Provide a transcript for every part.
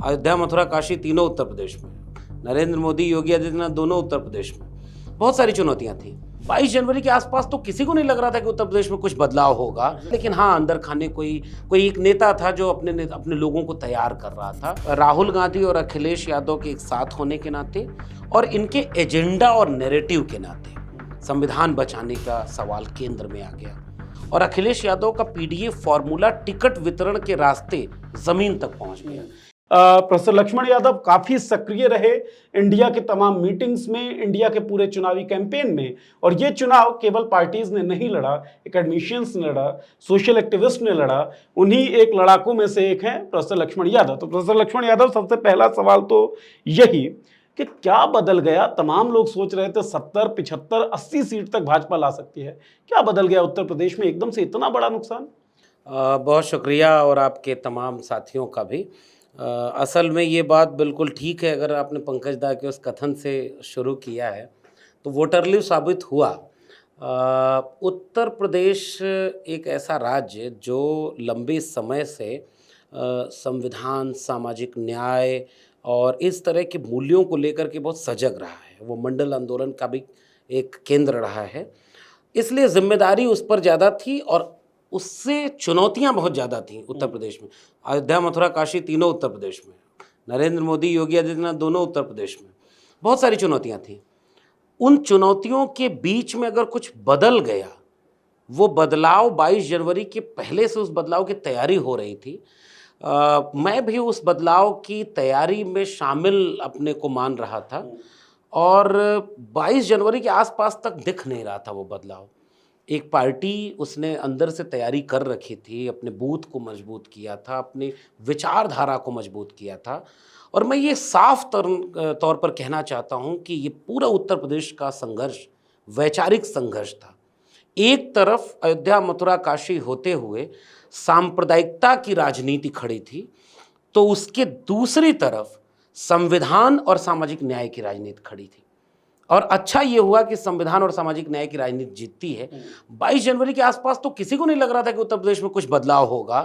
अयोध्या, मथुरा, काशी तीनों उत्तर प्रदेश में। नरेंद्र मोदी, योगी आदित्यनाथ दोनों उत्तर प्रदेश में। बहुत सारी चुनौतियां थी। 22 जनवरी के आसपास तो किसी को नहीं लग रहा था कि उत्तर प्रदेश में कुछ बदलाव होगा, लेकिन हाँ, अंदर खाने कोई एक नेता था जो अपने लोगों को तैयार कर रहा था। राहुल गांधी और अखिलेश यादव के एक साथ होने के नाते और इनके एजेंडा और नैरेटिव के नाते संविधान बचाने का सवाल केंद्र में आ गया और अखिलेश यादव का पीडीए फॉर्मूला टिकट वितरण के रास्ते जमीन तक पहुंच गया। प्रोफेसर लक्ष्मण यादव काफी सक्रिय रहे इंडिया के तमाम मीटिंग्स में, इंडिया के पूरे चुनावी कैंपेन में। और ये चुनाव केवल पार्टीज ने नहीं लड़ा, एकेडमिशियंस ने लड़ा, सोशल एक्टिविस्ट ने लड़ा। उन्हीं एक लड़ाकों में से एक हैं प्रोफेसर लक्ष्मण यादव। तो प्रोफेसर लक्ष्मण यादव, सबसे पहला सवाल तो यही कि क्या बदल गया? तमाम लोग सोच रहे थे 70, 75, 80 सीट तक भाजपा ला सकती है। क्या बदल गया उत्तर प्रदेश में एकदम से इतना बड़ा नुकसान? बहुत शुक्रिया और आपके तमाम साथियों का भी। असल में ये बात बिल्कुल ठीक है। अगर आपने पंकज दा के उस कथन से शुरू किया है तो वोटरलिव साबित हुआ। उत्तर प्रदेश एक ऐसा राज्य जो लंबे समय से संविधान, सामाजिक न्याय और इस तरह के मूल्यों को लेकर के बहुत सजग रहा है। वो मंडल आंदोलन का भी एक केंद्र रहा है, इसलिए जिम्मेदारी उस पर ज़्यादा थी और उससे चुनौतियां बहुत ज़्यादा थीं उत्तर प्रदेश में। अयोध्या, मथुरा, काशी तीनों उत्तर प्रदेश में। नरेंद्र मोदी, योगी आदित्यनाथ दोनों उत्तर प्रदेश में। बहुत सारी चुनौतियां थीं। उन चुनौतियों के बीच में अगर कुछ बदल गया, वो बदलाव 22 जनवरी के पहले से उस बदलाव की तैयारी हो रही थी। मैं भी उस बदलाव की तैयारी में शामिल अपने को मान रहा था और 22 जनवरी के आसपास तक दिख नहीं रहा था वो बदलाव। एक पार्टी उसने अंदर से तैयारी कर रखी थी, अपने बूथ को मजबूत किया था, अपनी विचारधारा को मजबूत किया था। और मैं ये साफ तौर पर कहना चाहता हूँ कि ये पूरा उत्तर प्रदेश का संघर्ष वैचारिक संघर्ष था। एक तरफ अयोध्या, मथुरा, काशी होते हुए सांप्रदायिकता की राजनीति खड़ी थी, तो उसके दूसरी तरफ संविधान और सामाजिक न्याय की राजनीति खड़ी थी। और अच्छा ये हुआ कि संविधान और सामाजिक न्याय की राजनीति जीतती है। 22 जनवरी के आसपास तो किसी को नहीं लग रहा था कि उत्तर प्रदेश में कुछ बदलाव होगा।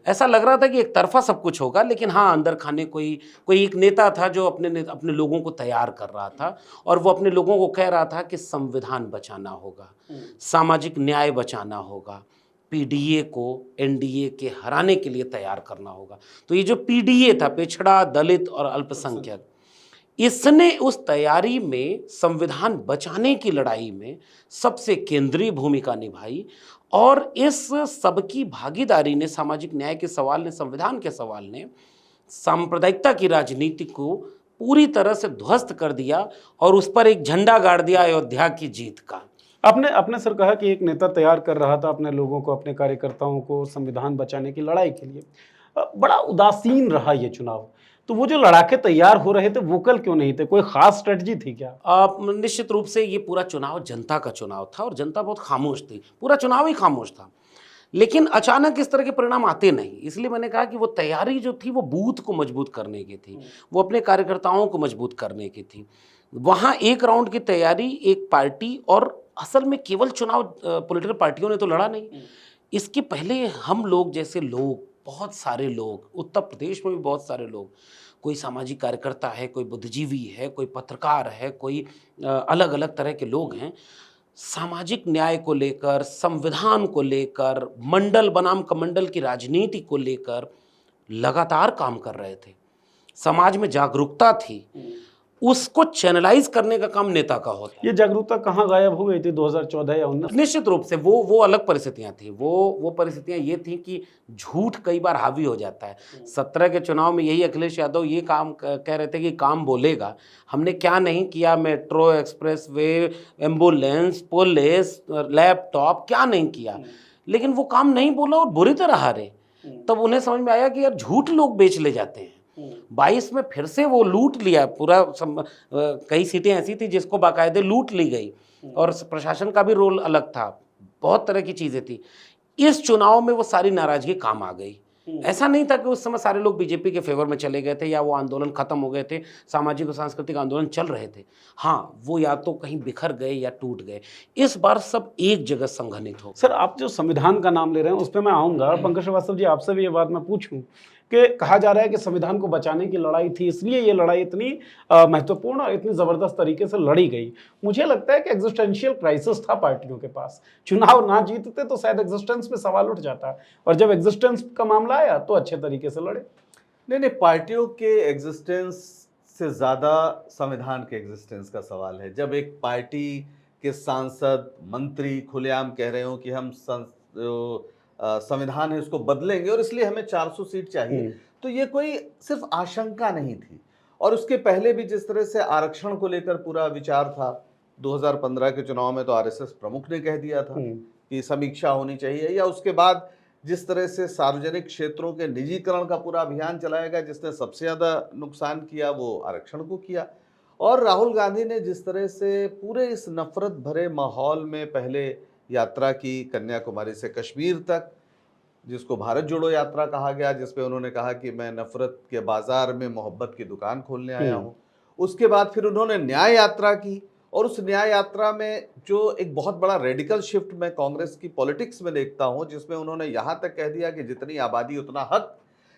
ऐसा लग रहा था कि एक तरफा सब कुछ होगा, लेकिन हाँ, अंदर खाने कोई एक नेता था जो अपने लोगों को तैयार कर रहा था और वो अपने लोगों को कह रहा था कि संविधान बचाना होगा, सामाजिक न्याय बचाना होगा, पीडीए को एनडीए के हराने के लिए तैयार करना होगा। तो ये जो पीडीए था, पिछड़ा, दलित और अल्पसंख्यक, इसने उस तैयारी में संविधान बचाने की लड़ाई में सबसे केंद्रीय भूमिका निभाई और इस सबकी भागीदारी ने, सामाजिक न्याय के सवाल ने, संविधान के सवाल ने सांप्रदायिकता की राजनीति को पूरी तरह से ध्वस्त कर दिया और उस पर एक झंडा गाड़ दिया अयोध्या की जीत का। आपने सर कहा कि एक नेता तैयार कर रहा था अपने लोगों को, अपने कार्यकर्ताओं को संविधान बचाने की लड़ाई के लिए। बड़ा उदासीन रहा ये चुनाव। तो वो जो लड़ाके तैयार हो रहे थे, वोकल क्यों नहीं थे? कोई खास स्ट्रेटजी थी क्या? निश्चित रूप से ये पूरा चुनाव जनता का चुनाव था और जनता बहुत खामोश थी। पूरा चुनाव ही खामोश था, लेकिन अचानक इस तरह के परिणाम आते नहीं। इसलिए मैंने कहा कि वो तैयारी जो थी वो बूथ को मजबूत करने की थी, वो अपने कार्यकर्ताओं को मजबूत करने की थी। वहाँ एक राउंड की तैयारी एक पार्टी, और असल में केवल चुनाव पॉलिटिकल पार्टियों ने तो लड़ा नहीं। इसके पहले हम लोग जैसे लोग, बहुत सारे लोग उत्तर प्रदेश में भी, बहुत सारे लोग, कोई सामाजिक कार्यकर्ता है, कोई बुद्धिजीवी है, कोई पत्रकार है, कोई अलग अलग तरह के लोग हैं, सामाजिक न्याय को लेकर, संविधान को लेकर, मंडल बनाम कमंडल की राजनीति को लेकर लगातार काम कर रहे थे। समाज में जागरूकता थी, उसको चैनलाइज करने का काम नेता का होता है। ये जागरूकता कहाँ गायब हो गई थी 2014 या 19? निश्चित रूप से वो अलग परिस्थितियां थी। वो परिस्थितियां ये थी कि झूठ कई बार हावी हो जाता है। 17 के चुनाव में यही अखिलेश यादव ये काम कह रहे थे कि काम बोलेगा। हमने क्या नहीं किया, metro, express way, ambulance, police, laptop, क्या नहीं किया, लेकिन वो काम नहीं बोला और बुरी तरह हारे। तब उन्हें समझ में आया कि यार झूठ लोग बेच ले जाते हैं। 22 में फिर से वो लूट लिया पूरा। कई सीटें ऐसी थी जिसको बाकायदे लूट ली गई और प्रशासन का भी रोल अलग था। बहुत तरह की चीजें थी। इस चुनाव में वो सारी नाराजगी काम आ गई। ऐसा नहीं था कि उस समय सारे लोग बीजेपी के फेवर में चले गए थे या वो आंदोलन खत्म हो गए थे, सामाजिक और सांस्कृतिक आंदोलन चल रहे थे। हाँ, वो या तो कहीं बिखर गए या टूट गए। इस बार सब एक जगह संघनित हो। सर, आप जो संविधान का नाम ले रहे हैं उस पर मैं आऊंगा। पंकज श्रीवास्तव जी, आपसे भी ये बात मैं पूछूं कि कहा जा रहा है कि संविधान को बचाने की लड़ाई थी, इसलिए ये लड़ाई इतनी महत्वपूर्ण और इतनी जबरदस्त तरीके से लड़ी गई। मुझे लगता है कि एग्जिस्टेंशियल क्राइसिस था पार्टियों के पास। चुनाव ना जीतते तो शायद एग्जिस्टेंस में सवाल उठ जाता, और जब एग्जिस्टेंस का मामला आया तो अच्छे तरीके से लड़े। नहीं, पार्टियों के एग्जिस्टेंस से ज़्यादा संविधान के एग्जिस्टेंस का सवाल है। जब एक पार्टी के सांसद, मंत्री खुलेआम कह रहे हो कि हम संविधान है उसको बदलेंगे और इसलिए हमें 400 सीट चाहिए, तो ये कोई सिर्फ आशंका नहीं थी। और उसके पहले भी जिस तरह से आरक्षण को लेकर पूरा विचार था, 2015 के चुनाव में तो आरएसएस प्रमुख ने कह दिया था कि समीक्षा होनी चाहिए, या उसके बाद जिस तरह से सार्वजनिक क्षेत्रों के निजीकरण का पूरा अभियान चलाया गया, जिसने सबसे ज़्यादा नुकसान किया वो आरक्षण को किया। और राहुल गांधी ने जिस तरह से पूरे इस नफरत भरे माहौल में पहले यात्रा की, कन्याकुमारी से कश्मीर तक, जिसको भारत जोड़ो यात्रा कहा गया, जिसपे उन्होंने कहा कि मैं नफरत के बाजार में मोहब्बत की दुकान खोलने आया हूँ। उसके बाद फिर उन्होंने न्याय यात्रा की, और उस न्याय यात्रा में जो एक बहुत बड़ा रेडिकल शिफ्ट मैं कांग्रेस की पॉलिटिक्स में देखता हूं, जिसमें उन्होंने यहाँ तक कह दिया कि जितनी आबादी उतना हक,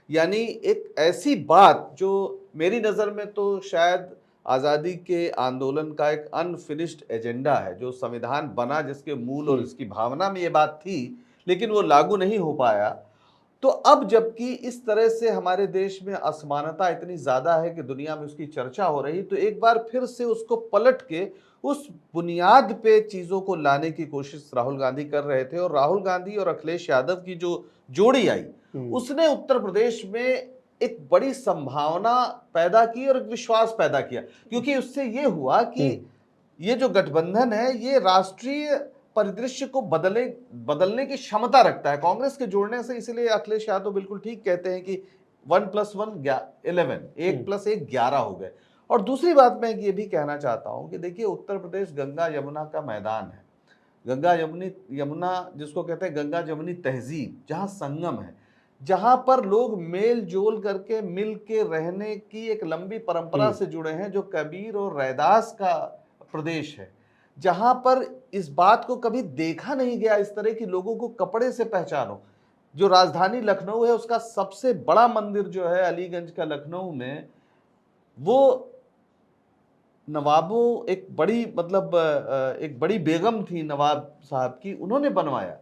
यानी एक ऐसी बात जो मेरी नज़र में तो शायद आज़ादी के आंदोलन का एक अनफिनिश्ड एजेंडा है। जो संविधान बना जिसके मूल और इसकी भावना में ये बात थी, लेकिन वो लागू नहीं हो पाया। तो अब जबकि इस तरह से हमारे देश में असमानता इतनी ज़्यादा है कि दुनिया में उसकी चर्चा हो रही, तो एक बार फिर से उसको पलट के उस बुनियाद पे चीज़ों को लाने की कोशिश राहुल गांधी कर रहे थे। और राहुल गांधी और अखिलेश यादव की जो जोड़ी आई, उसने उत्तर प्रदेश में एक बड़ी संभावना पैदा की और एक विश्वास पैदा किया, क्योंकि उससे ये हुआ कि ये जो गठबंधन है ये राष्ट्रीय परिदृश्य को बदलने की क्षमता रखता है कांग्रेस के जुड़ने से। इसलिए अखिलेश यादव बिल्कुल ठीक कहते हैं कि 1+1 11, 1+1 11 हो गए। और दूसरी बात मैं ये भी कहना चाहता हूं कि देखिए, उत्तर प्रदेश गंगा यमुना का मैदान है। गंगा यमुना जिसको कहते हैं गंगा जमुनी तहजीब, जहां संगम है, जहां पर लोग मेल जोल करके मिल के रहने की एक लंबी परंपरा से जुड़े हैं, जो कबीर और रैदास का प्रदेश है, जहां पर इस बात को कभी देखा नहीं गया इस तरह की लोगों को कपड़े से पहचानो। जो राजधानी लखनऊ है उसका सबसे बड़ा मंदिर जो है अलीगंज का लखनऊ में, वो नवाबों एक बड़ी बेगम थी नवाब साहब की, उन्होंने बनवाया।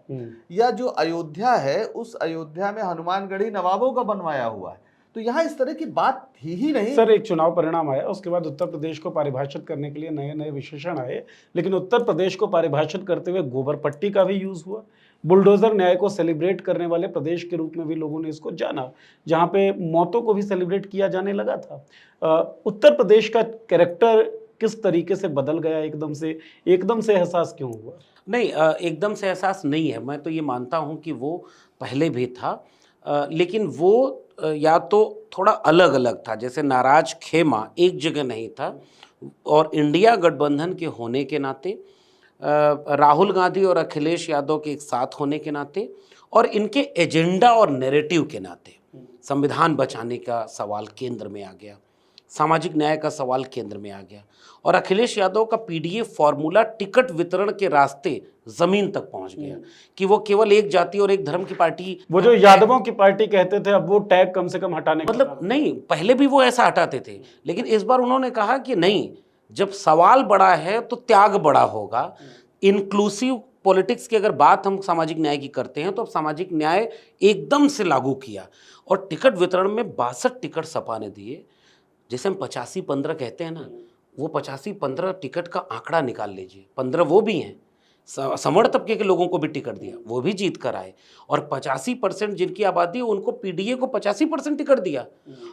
या जो अयोध्या है, उस अयोध्या में हनुमानगढ़ी नवाबों का बनवाया हुआ है। तो यहाँ इस तरह की बात थी ही नहीं। सर, एक चुनाव परिणाम आया, उसके बाद उत्तर प्रदेश को परिभाषित करने के लिए नए नए विशेषण आए, लेकिन उत्तर प्रदेश को परिभाषित करते हुए गोबर पट्टी का भी यूज हुआ। बुलडोजर न्याय को सेलिब्रेट करने वाले प्रदेश के रूप में भी लोगों ने इसको जाना, जहां पे मौतों को भी सेलिब्रेट किया जाने लगा था। उत्तर प्रदेश का कैरेक्टर किस तरीके से बदल गया एकदम से एहसास क्यों हुआ? नहीं, एकदम से एहसास नहीं है। मैं तो ये मानता हूँ कि वो पहले भी था, लेकिन वो या तो थोड़ा अलग अलग था। जैसे नाराज खेमा एक जगह नहीं था, और इंडिया गठबंधन के होने के नाते, राहुल गांधी और अखिलेश यादव के एक साथ होने के नाते, और इनके एजेंडा और नैरेटिव के नाते संविधान बचाने का सवाल केंद्र में आ गया, सामाजिक न्याय का सवाल केंद्र में आ गया, और अखिलेश यादव का पीडीए फॉर्मूला टिकट वितरण के रास्ते जमीन तक पहुंच गया कि वो केवल एक जाति और एक धर्म की पार्टी, वो जो यादवों की पार्टी कहते थे, अब वो टैग कम से कम हटाने मतलब नहीं, पहले भी वो ऐसा हटाते थे, लेकिन इस बार उन्होंने कहा कि नहीं, जब सवाल बड़ा है तो त्याग बड़ा होगा। इंक्लूसिव पॉलिटिक्स की अगर बात हम सामाजिक न्याय की करते हैं, तो अब सामाजिक न्याय एकदम से लागू किया, और टिकट वितरण में 62 टिकट सपा ने दिए। जैसे हम 85-15 कहते हैं ना, वो 85-15 टिकट का आंकड़ा निकाल लीजिए। 15 वो भी हैं, समर तबके के लोगों को भी टिकट दिया, वो भी जीत कर आए, और 85% जिनकी आबादी है उनको पीडीए को 85% टिकट दिया,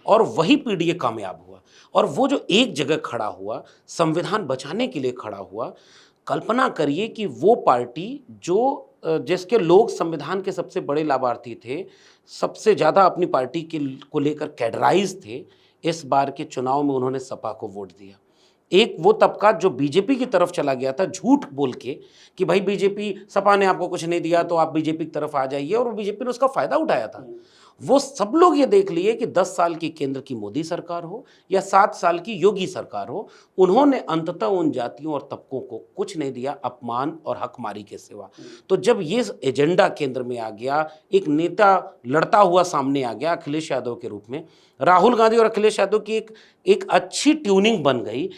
और वही पीडीए कामयाब हुआ। और वो जो एक जगह खड़ा हुआ, संविधान बचाने के लिए खड़ा हुआ, कल्पना करिए कि वो पार्टी जो जिसके लोग संविधान के सबसे बड़े लाभार्थी थे, सबसे ज़्यादा अपनी पार्टी को लेकर कैडराइज थे, इस बार के चुनाव में उन्होंने सपा को वोट दिया। एक वो तबका जो बीजेपी की तरफ चला गया था झूठ बोल के कि भाई बीजेपी, सपा ने आपको कुछ नहीं दिया तो आप बीजेपी की तरफ आ जाइए, और वो बीजेपी ने उसका फायदा उठाया था। वो सब लोग ये देख लिए कि 10 साल की केंद्र की मोदी सरकार हो या 7 साल की योगी सरकार हो, उन्होंने अंततः उन जातियों और तबकों को कुछ नहीं दिया अपमान और हकमारी के सिवा। तो जब ये एजेंडा केंद्र में आ गया, एक नेता लड़ता हुआ सामने आ गया अखिलेश यादव के रूप में, राहुल गांधी और अखिलेश यादव की एक अच्छी ट्यूनिंग बन गई